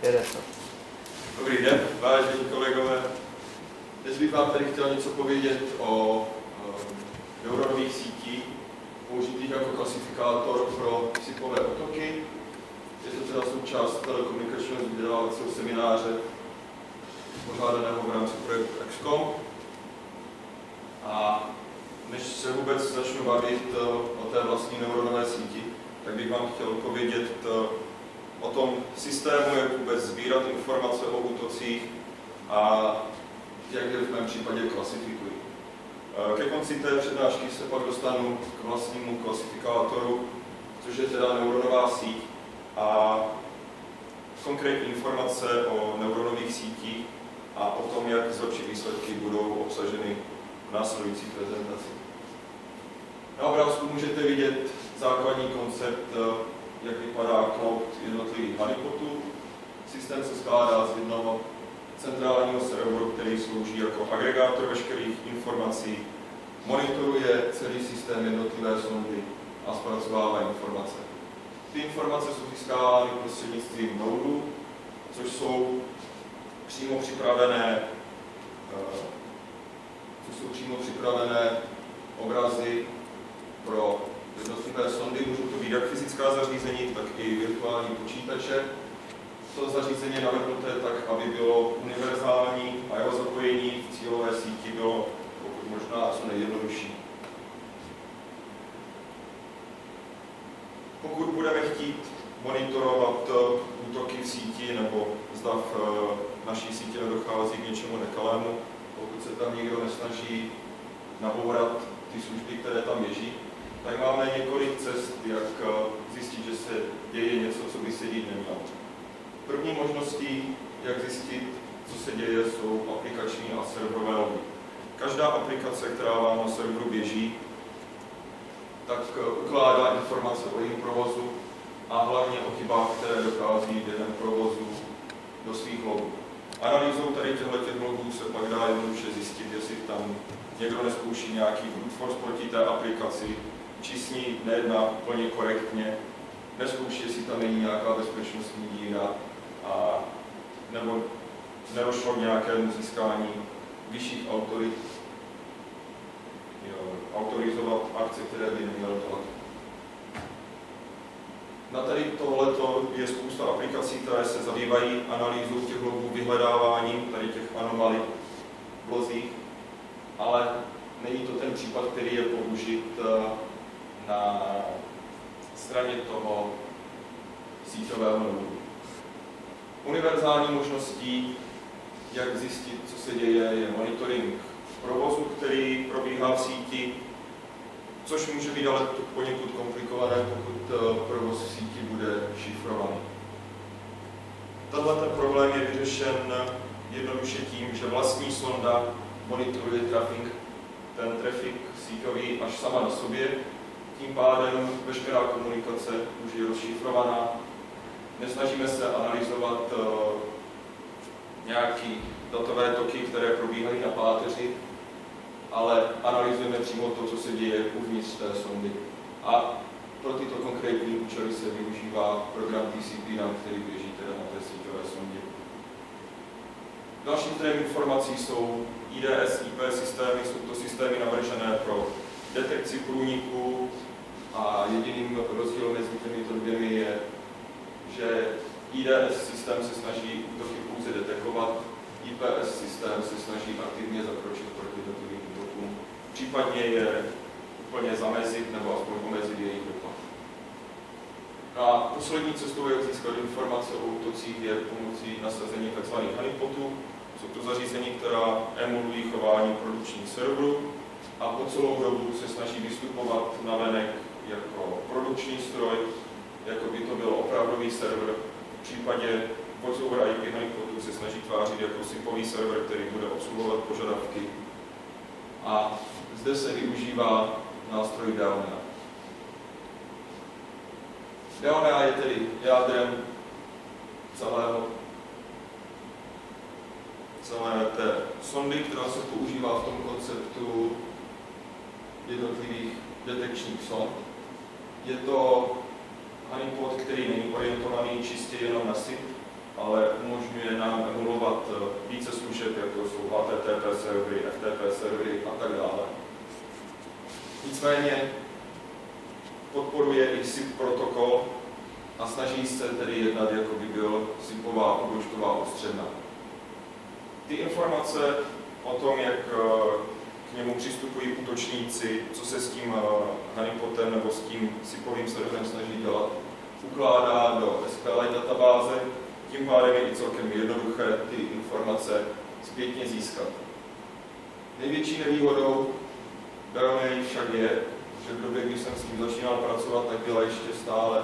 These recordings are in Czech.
Jede to. Dobrý den, vážení kolegové. Dnes bych vám tady chtěl něco povědět o neuronových sítích, použitých jako klasifikátor pro sypové útoky. Je to teda součást telekomunikačního vzdělávacího semináře pořádaného v rámci projektu XCOM. A než se vůbec začnu bavit o té vlastní neuronové síti, tak bych vám chtěl povědět o tom systému, jak vůbec sbírat informace o útocích a jak je v mém případě klasifikují. Ke konci té přednášky se pak dostanu k vlastnímu klasifikátoru, což je teda neuronová síť a konkrétní informace o neuronových sítích a o tom, jak zlepšit výsledky, budou obsaženy v následující prezentaci. Na obrázku můžete vidět základní koncept, jak vypadá cloud jednotlivých honeypotů. Systém se skládá z jednoho centrálního serveru, který slouží jako agregátor veškerých informací, monitoruje celý systém jednotlivé sondy a zpracovává informace. Ty informace jsou získávány prostřednictvím nodů, což jsou přímo připravené obrazy pro jednotlivé sondy. Můžou to být jak fyzická zařízení, tak i virtuální počítače. To zařízení je navrhnuté tak, aby bylo univerzální a jeho zapojení v cílové síti bylo pokud možná co nejjednodušší. Pokud budeme chtít monitorovat útoky v síti nebo zda v naší síti nedochází k něčemu nekalému, pokud se tam nikdo nesnaží nabourat ty služby, které tam běží, tak máme několik cest, jak zjistit, že se děje něco, co by se dít nemělo. První možností, jak zjistit, co se děje, jsou aplikační a serverové logy. Každá aplikace, která vám na serveru běží, tak ukládá informace o jejím provozu a hlavně o chybách, které dochází během provozu do svých logů. Analýzou tady těchto logů se pak dá jednoduše zjistit, jestli tam někdo nezkouší nějaký brute force proti té aplikaci, či s ní nejedná úplně korektně, nezkouší, jestli tam není nějaká bezpečnostní díra, nebo nedošlo k nějakému získání vyšších autorit, autorizovat akce, které by neměly dělat. Na tady tohleto je spousta aplikací, které se zabývají analýzou těch logů, vyhledáváním tady těch anomalí v lozích, ale není to ten případ, který je použit na straně toho síťového nodu. Univerzální možností, jak zjistit, co se děje, je monitoring provozu, který probíhá v síti, což může být ale poněkud komplikované, pokud provoz v síti bude šifrovaný. Tenhle problém je vyřešen jednoduše tím, že vlastní sonda monitoruje ten trafik síťový až sama na sobě, tím pádem veškerá komunikace už je rozšifrovaná. Nesnažíme se analyzovat nějaké datové toky, které probíhají na páteři, ale analyzujeme přímo to, co se děje uvnitř té sondy. A pro tyto konkrétní účely se využívá program TCP, který běží teda na té síťové sondě. Dalším zdrojem informací jsou IDS, IP systémy, jsou to systémy navržené pro detekci průniků a jediným rozdílem mezi těmito dvěmi je, že IDS systém se snaží útoky pouze detekovat, IPS systém se snaží aktivně zakročit proti jednotlivým útokům, případně je úplně zamezit nebo aspoň omezit jejich dopad. A poslední cestou, jak získat informace o útocích, je pomocí nasazení tzv. honeypotů. Jsou to zařízení, která emulují chování produkčních serverů a po celou dobu se snaží vystupovat navenek jako produkční stroj, jako by to byl opravdový server. V případě voice over IP honeypotů se snaží tvářit jako SIP-ový server, který bude obsluhovat požadavky. A zde se využívá nástroj DLNA. DLNA je tedy jádrem celé té sondy, která se používá v tom konceptu jednotlivých detekčních sond. Je to honeypot, který není orientovaný čistě jenom na SIP, ale umožňuje nám emulovat více služeb, jako jsou HTTP servery, FTP servery a tak dále. Nicméně podporuje i SIP protokol a snaží se tedy jednat, jako by byl SIPová odložková ostřena. Ty informace o tom, jak k němu přistupují útočníci, co se s tím honeypotem nebo s tím SIPovým serverem snaží dělat, ukládá do SQLite databáze, tím pádem je i celkem jednoduché ty informace zpětně získat. Největší nevýhodou DLNA však je, že v době, kdy jsem s tím začínal pracovat, tak byla ještě stále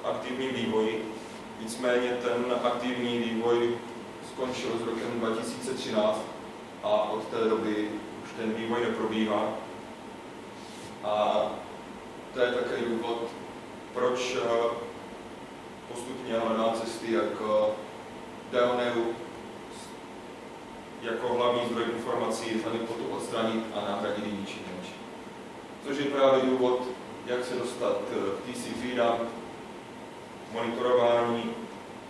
v aktivním vývoji. Nicméně ten aktivní vývoj skončil s rokem 2013 a od té doby už ten vývoj neprobíhá. A to je také důvod, proč postupně hledám cesty, jak DLNA jako hlavní zdroj informací z honeypotu odstranit a nahradit ničím menší. Což je právě důvod, jak se dostat k TCP dump, monitorování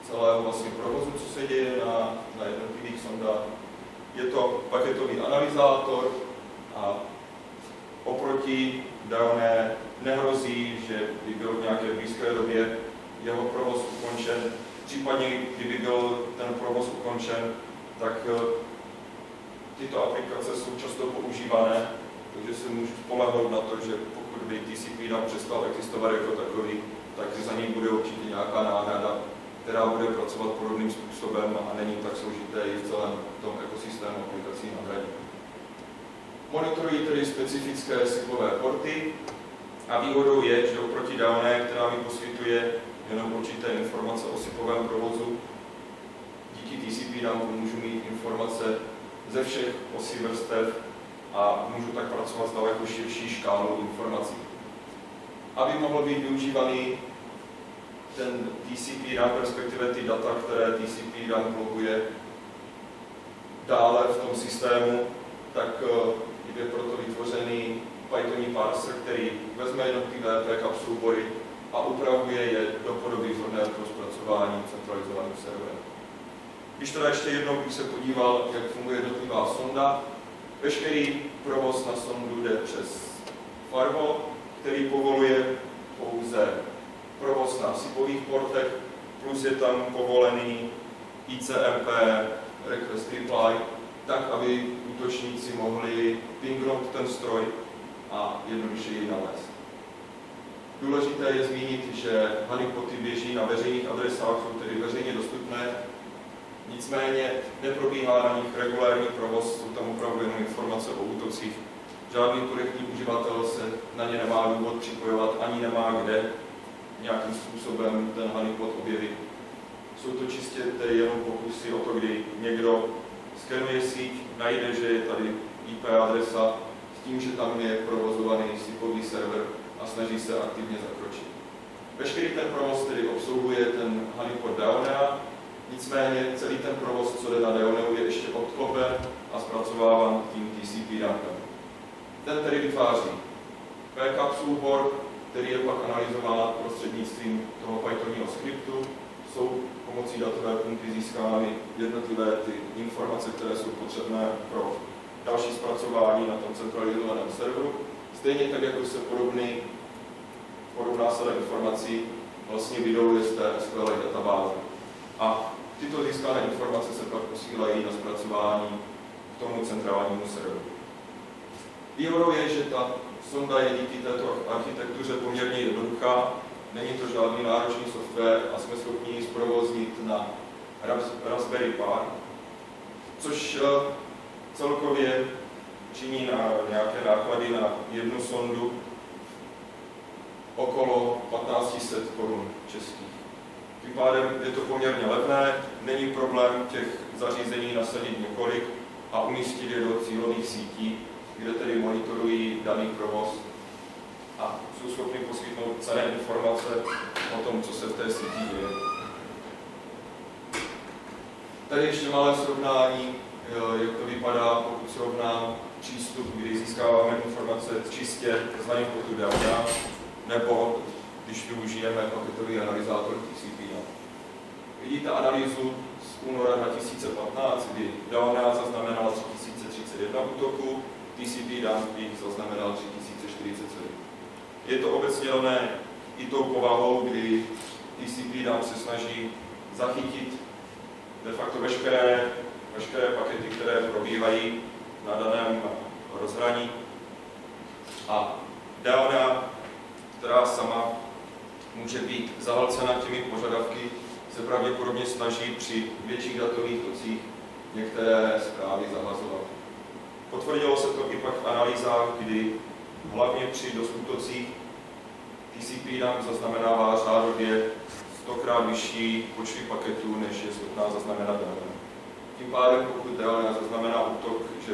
celého vlastně provozu, co se děje na jednotlivých sondách. Je to paketový analyzátor a oproti DLNA nehrozí, že by byl v nějaké blízké době jeho provoz ukončen. Případně, kdyby byl ten provoz ukončen, tak tyto aplikace jsou často používané, takže se můžu spolehnout na to, že pokud by TCP dump přestal existovat jako takový, tak za ním bude určitě nějaká náhrada, která bude pracovat podobným způsobem a není tak složité i v celém tom ekosystému aplikací nahradit. Monitorují tedy specifické SIPové porty a výhodou je, že oproti DLNA, která mi poskytuje jenom určité informace o SIPovém provozu, díky TCP dumpu můžu mít informace ze všech osí vrstev a můžu tak pracovat s daleko širší škálou informací. Aby mohl být využívaný ten TCP dump, respektive ty data, které TCP dump loguje dále v tom systému, tak je proto vytvořený Python parser, který vezme jednotlivé backup soubory a upravuje je do podoby vhodné pro zpracování centralizovaným serverem. Když teda ještě jednou bych se podíval, jak funguje jednotlivá sonda, veškerý provoz na sondu jde přes firewall, který povoluje pouze provoz na SIPových portech, plus je tam povolený ICMP request reply, tak, aby útočníci mohli pingnout ten stroj a jednoduše ji nalézt. Důležité je zmínit, že honeypoty běží na veřejných adresách, jsou tedy veřejně dostupné, nicméně neprobíhá na nich regulární provoz, jsou tam opravdu jenom informace o útocích. Žádný korektní uživatel se na ně nemá důvod připojovat, ani nemá kde nějakým způsobem ten honeypot objevit. Jsou to čistě jenom pokusy o to, kdy někdo skenuje síť, najde, že je tady IP adresa, s tím, že tam je provozovaný SIPový server a snaží se aktivně zakročit. Veškerý ten provoz tedy obsluhuje ten honeypot DLNA, nicméně celý ten provoz, co jde na DLNA, je ještě odklopen a zpracováván tím TCP dumpem. Ten tedy vytváří backup soubor, který je pak analyzován prostřednictvím toho Pythonního skriptu. Jsou pomocí datové pumpy získány jednotlivé ty informace, které jsou potřebné pro další zpracování na tom centralizovaném serveru. Stejně tak, jako se podobná sada informací vlastně vydoluje z té SQLite databáze. A tyto získané informace se pak posílají na zpracování k tomu centrálnímu serveru. Výhodou je, že ta sonda je díky této architektuře poměrně jednoduchá, není to žádný náročný software a jsme schopni ji zprovoznit na Raspberry Pi, což celkově činí na nějaké náklady na jednu sondu okolo 1500 korun českých. Tím pádem je to poměrně levné, není problém těch zařízení nasadit několik a umístit je do cílových sítí, kde tedy monitorují daný provoz a jsou schopni poskytnout cenné informace o tom, co se v té síti děje. Tady ještě malé srovnání, jak to vypadá, pokud srovnám přístup, kdy získáváme informace čistě z honeypotu DLNA, nebo když využijeme paketový analyzátor TCP. Vidíte analýzu z února 2015, kdy DAONA zaznamenala 3031 útoků, TCP dump zaznamenal 3047. Je to obecně dané i tou povahou, kdy TCP dump se snaží zachytit de facto veškeré pakety, které probíhají na daném rozhraní. A DAONA, která sama může být zahlcena těmi požadavky, se pravděpodobně snaží při větších datových tocích některé zprávy zahazovat. Potvrdilo se to i pak v analýzách, kdy hlavně při DOS útocích TCP dump zaznamenává řádově 100krát vyšší počty paketů, než je schopná zaznamenat DAONA. Tím pádem, pokud DAONA zaznamená útok, že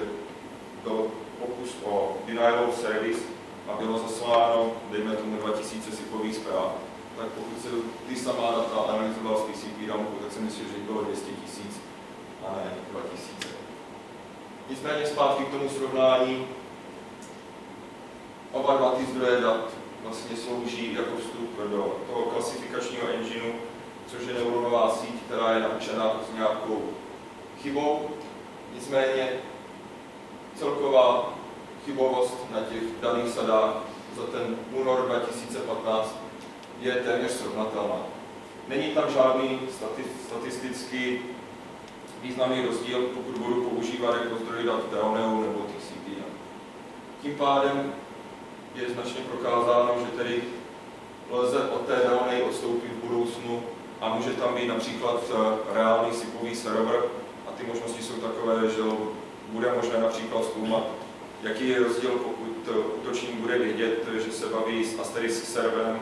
byl pokus o denial of service a bylo zasláno, dejme tomu 2000 SIPových zpráv, tak pokud se ty samá data analyzovala z TCP dumpu, tak si myslím, že jich bylo 200 000 a ne 2000. Nicméně zpátky k tomu srovnání, oba dva ty zdroje dat vlastně slouží jako vstup do toho klasifikačního engineu, což je neuronová síť, která je naučena s nějakou chybou. Nicméně celková chybovost na těch daných sadách za ten únor 2015 je téměř srovnatelná. Není tam žádný statisticky významný rozdíl, pokud budu používat jako zdroj dat DAONA nebo TCP. Tím pádem je značně prokázáno, že tedy lze od té DAONA odstoupit v budoucnu a může tam být například reálný SIPový server a ty možnosti jsou takové, že bude možné například zkoumat, jaký je rozdíl, pokud útočník bude vědět, že se baví s Asterisk serverem,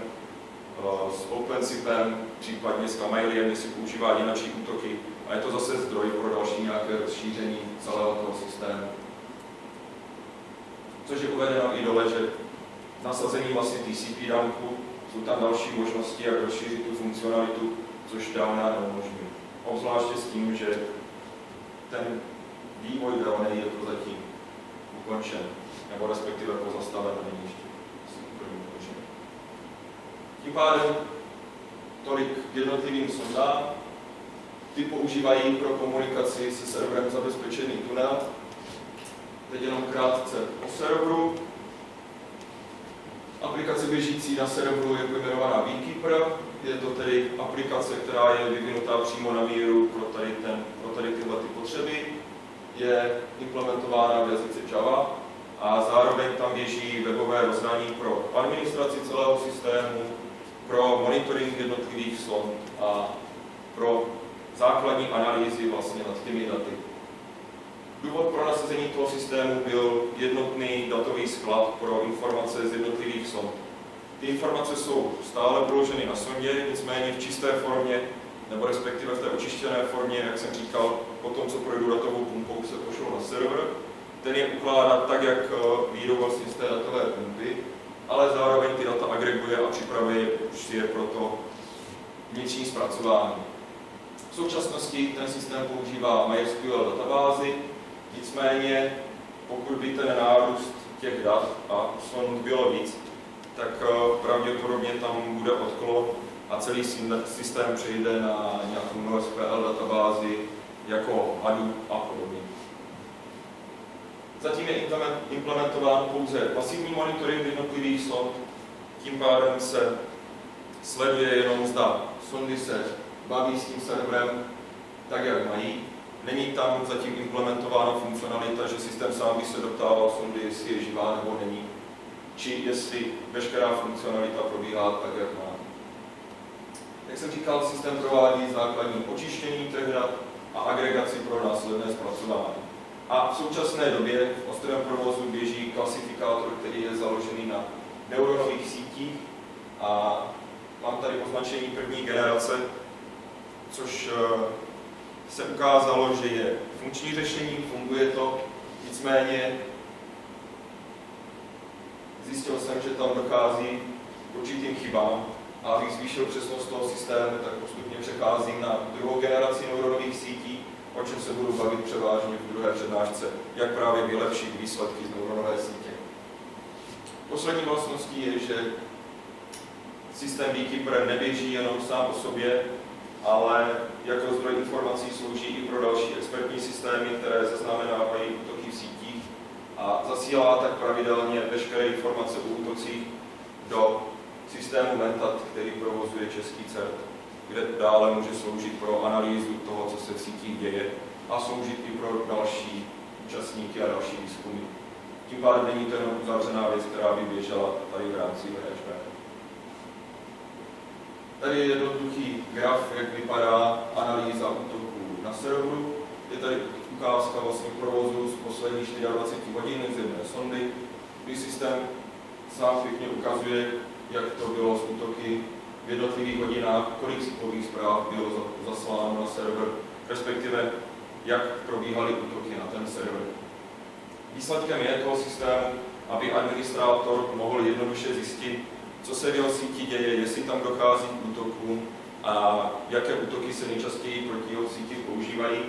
s OpenSIPem, případně s Kamailiem, jestli používá jináčí útoky. A je to zase zdroj pro další nějaké rozšíření celého toho systému. Což je uvedeno i dole, že nasazení vlastně TCP dumpu jsou tam další možnosti, jak rozšířit tu funkcionalitu, což DAONA neumožňuje. Obzvláště s tím, že ten vývoj DAONA je prozatím ukončen, nebo respektive pozastaven, není ještě úplně ukončen. Tím pádem tolik k jednotlivým sondám. Ty používají pro komunikaci se serverem zabezpečený tunel. Teď jenom krátce o serveru. Aplikace běžící na serveru je pojmenovaná Beekeeper. Je to tedy aplikace, která je vyvinutá přímo na míru pro tady tyhle potřeby. Je implementována v jazyce Java a zároveň tam běží webové rozhraní pro administraci celého systému, pro monitoring jednotlivých sond a pro základní analýzy vlastně nad těmi daty. Důvod pro nasazení toho systému byl jednotný datový sklad pro informace z jednotlivých sond. Ty informace jsou stále položeny na sondě, nicméně v čisté formě, nebo respektive v té očištěné formě, jak jsem říkal, po tom, co projdu datovou pumpou, se pošlou na server. Ten je ukládá tak, jak vyjdou vlastně z té datové pumpy, ale zároveň ty data agreguje a připravuje je pro to vnitřní zpracování. V současnosti ten systém používá MySQL databázi, nicméně pokud by ten nárůst těch dat a sond bylo víc, tak pravděpodobně tam bude odklon a celý systém přejde na nějakou NoSQL databázi jako Hadoop a podobně. Zatím je implementován pouze pasivní monitoring jednotlivých sond, tím pádem se sleduje jenom zda sondy se baví s tím serverem tak, jak mají. Není tam zatím implementována funkcionalita, že systém sám by se doptával sondy, jestli je živá nebo není, či jestli veškerá funkcionalita probíhá tak, jak má. Jak jsem říkal, systém provádí základní očištění těch dat a agregaci pro následné zpracování. A v současné době v ostrém provozu běží klasifikátor, který je založený na neuronových sítích a mám tady označení první generace, což se ukázalo, že je funkční řešení, funguje to, nicméně zjistil jsem, že tam dochází k určitým chybám a abych zvýšil přesnost toho systému, tak postupně přecházím na druhou generaci neuronových sítí, o čem se budu bavit převážně v druhé přednášce, jak právě vylepšit výsledky z neuronové sítě. Poslední vlastností je, že systém Beekeeper neběží jenom sám o sobě, ale jako zdroj informací slouží i pro další expertní systémy, které zaznamenávají útoky v sítích a zasílá tak pravidelně veškeré informace o útocích do systému Mentat, který provozuje český CERT, kde dále může sloužit pro analýzu toho, co se v sítích děje a sloužit i pro další účastníky a další výzkumy. Tím pádem není to jenom uzavřená věc, která by běžela tady v rámci VHP. Tady je jednoduchý graf, jak vypadá analýza útoků na serveru. Je tady ukázka vlastně provozu z posledních 24 hodin z jedné sondy, kdy systém sám pěkně ukazuje, jak to bylo s útoky v jednotlivých hodinách, kolik cipových zpráv bylo zasláno na server, respektive jak probíhaly útoky na ten server. Výsledkem je toho systému, aby administrátor mohl jednoduše zjistit, co se v jeho síti děje, jestli tam dochází k útokům a jaké útoky se nejčastěji proti jeho síti používají,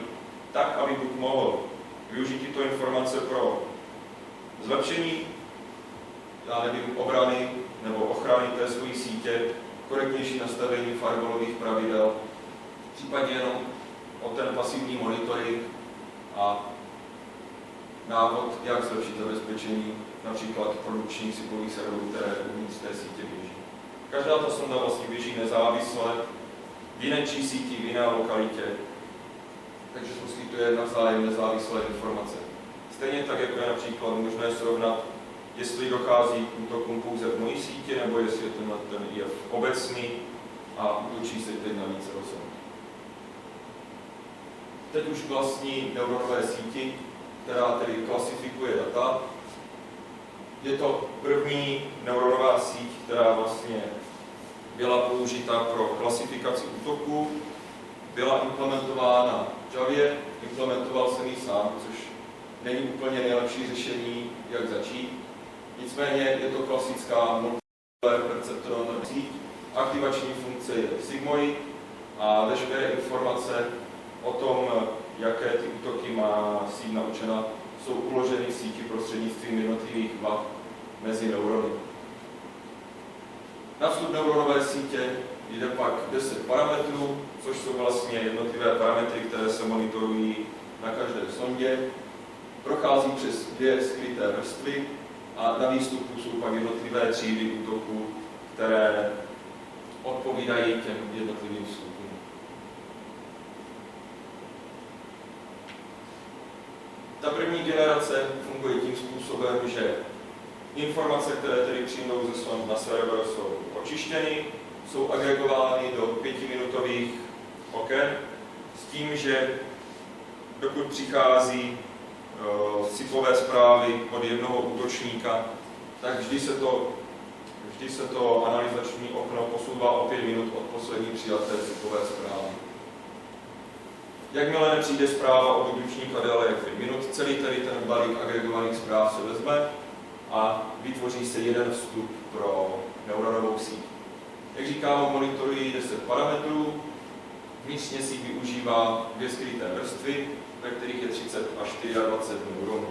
tak, aby buď mohl využít tyto informace pro zlepšení, obrany nebo ochrany té své sítě, korektnější nastavení firewallových pravidel, případně jenom o ten pasivní monitoring a návod, jak zlepšit zabezpečení například produkčních cipových serverů, které uvnitř té sítě běží. Každá ta sonda vlastně běží nezávisle v jiné síti, v jiné lokalitě, takže poskytuje navzájem nezávislé informace. Stejně tak, jako je například možné srovnat, jestli dochází k útokům pouze v mojí síti, nebo jestli je ten jev obecný a útočí se teď na více osob. Teď už vlastní neuronové síti, která tedy klasifikuje data. Je to první neuronová síť, která vlastně byla použita pro klasifikaci útoků. Byla implementována v Javě, implementoval jsem ji sám, což není úplně nejlepší řešení, jak začít. Nicméně je to klasická multiplayer perceptron síť. Aktivační funkce je sigmoid a veškeré informace o tom, jaké ty útoky má síť naučena, jsou uloženy v síti prostřednictvím jednotlivých vah mezi neurony. Na vstup neuronové sítě jde pak 10 parametrů, což jsou vlastně jednotlivé parametry, které se monitorují na každé sondě. Prochází přes 2 skryté vrstvy a na výstupu jsou pak jednotlivé třídy útoků, které odpovídají těm jednotlivým vstupům. Ta první generace funguje tím způsobem, že informace, které tedy přijdou ze sond na server, jsou očištěny, jsou agregovány do 5minutových oken s tím, že dokud přichází cipové zprávy od jednoho útočníka, tak vždy se to analyzační okno posouvá o 5 minut od poslední přijaté cipové zprávy. Jakmile nepřijde zpráva od útočníka déle jak 5 minut, celý tady ten balík agregovaných zpráv se vezme a vytvoří se jeden vstup pro neuronovou síť. Jak říkám, monitorují 10 parametrů, vnitřně síť využívá 2 skryté vrstvy, ve kterých je 30 až 24 neuronů.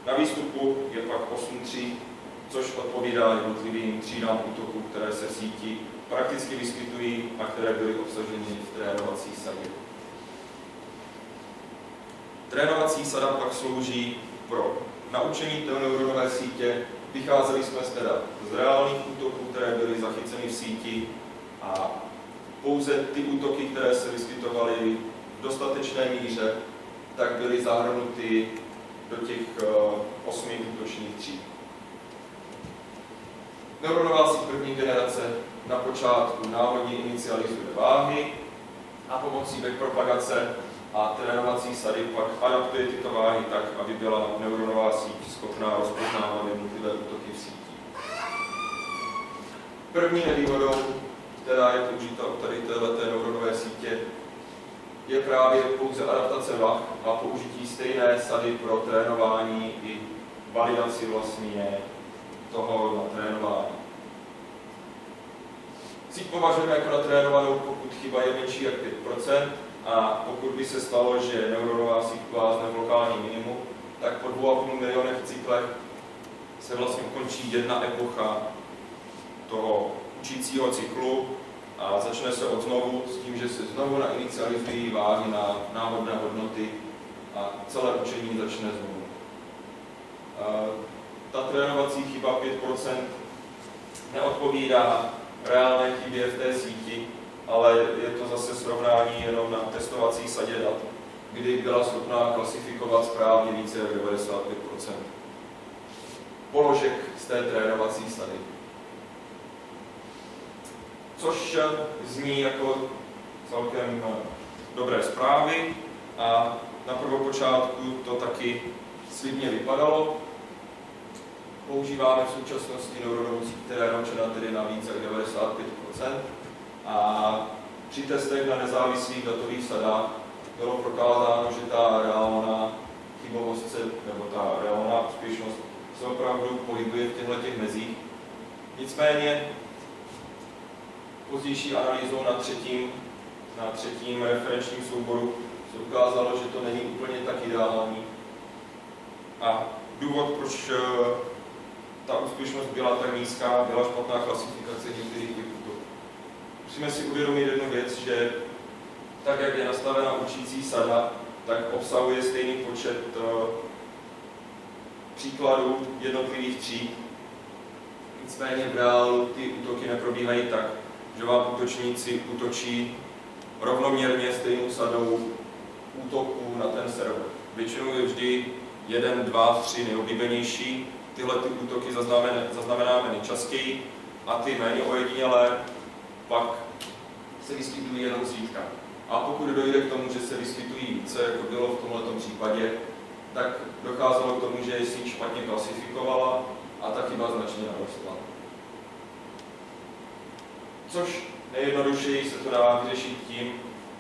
Na výstupu je pak 8 tříd, což odpovídá jednotlivým třídám útoků, které se v síti prakticky vyskytují a které byly obsaženy v trénovací sadě. Trénovací sada pak slouží pro naučení té neuronové sítě. Vycházeli jsme z reálných útoků, které byly zachyceny v síti a pouze ty útoky, které se vyskytovaly v dostatečné míře, tak byly zahrnuty do těch 8 útočních tříd. Neuronová síť první generace na počátku náhodně inicializuje váhy a pomocí backpropagace a trénovací sady pak adaptuje tyto váhy tak, aby byla neuronová síť schopná rozpoznávat jednotlivé útoky v síti. První nevýhodou, která je použita u tady této neuronové sítě, je právě pouze adaptace vah a použití stejné sady pro trénování i validaci vlastně toho natrénování. Síť považujeme jako natrénovanou, pokud chyba je menší jak 5%, a pokud by se stalo, že neuronová síť vázne v lokální minimum, tak po 2,5 milionech cyklech se vlastně ukončí jedna epocha toho učícího cyklu a začne se od znovu s tím, že se znovu nainicializují váhy na náhodné hodnoty a celé učení začne znovu. Ta trénovací chyba 5% neodpovídá reálné chybě v té síti, ale je to zase srovnání jenom na testovací sadě dat, kdy byla schopná klasifikovat správně více jak 95% položek z té trénovací sady. Což zní jako celkem dobré zprávy a na prvopočátku to taky slibně vypadalo. Používáme v současnosti neuronovou síť, která je naučena tedy na více jak 95%. A při testech na nezávislých datových sadách bylo prokázáno, že ta reálná chybovost nebo ta reálná úspěšnost se opravdu pohybuje v těchto mezích. Nicméně pozdější analýzou na třetím referenčním souboru se ukázalo, že to není úplně tak ideální. A důvod, proč ta úspěšnost byla tak nízká, byla špatná klasifikace některých typů. Musíme si uvědomit jednu věc, že tak, jak je nastavena učící sada, tak obsahuje stejný počet příkladů jednotlivých tříd. Nicméně v reálu ty útoky neprobíhají tak, že vám útočníci útočí rovnoměrně stejnou sadou útoků na ten server. Většinou je vždy 1, 2, 3 nejoblíbenější. Tyhle ty útoky zaznamenáme nejčastěji a ty méně ojedinělé pak se vyskytují jenom zřídka. A pokud dojde k tomu, že se vyskytují více, jako bylo v tomto případě, tak docházelo k tomu, že si ji špatně klasifikovala a ta chyba značně narostla. Což nejjednodušeji se to dá vyřešit tím,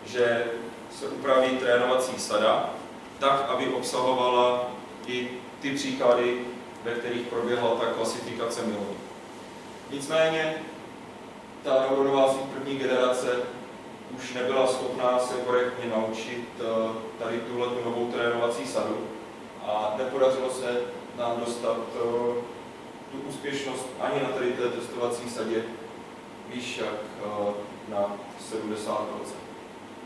že se upraví trénovací sada tak, aby obsahovala i ty příklady, ve kterých proběhla ta klasifikace mylně. Nicméně ta neuronová síť první generace už nebyla schopná se korektně naučit tady tuhle novou trénovací sadu a nepodařilo se nám dostat tu úspěšnost ani na tady té testovací sadě výš jak na 70%.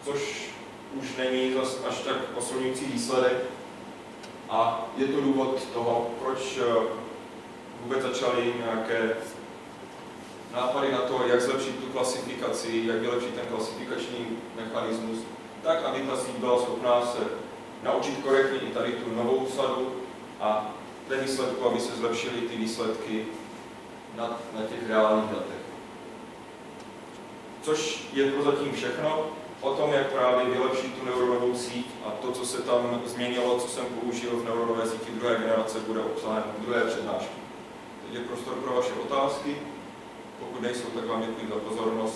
Což už není zas až tak posilňující výsledek a je to důvod toho, proč vůbec začaly nějaké nápady na to, jak zlepšit tu klasifikaci, jak vylepšit ten klasifikační mechanismus, tak, aby ta síť byla schopná se naučit korektně i tady tu novou sadu a ve výsledku, aby se zlepšily ty výsledky na těch reálných datech. Což je prozatím všechno o tom, jak právě vylepšit tu neuronovou síť a to, co se tam změnilo, co jsem použil v neuronové síti druhé generace, bude obsahem druhé přednášky. Teď je prostor pro vaše otázky. Pokud nejsou, tak vám děkuji za pozornost.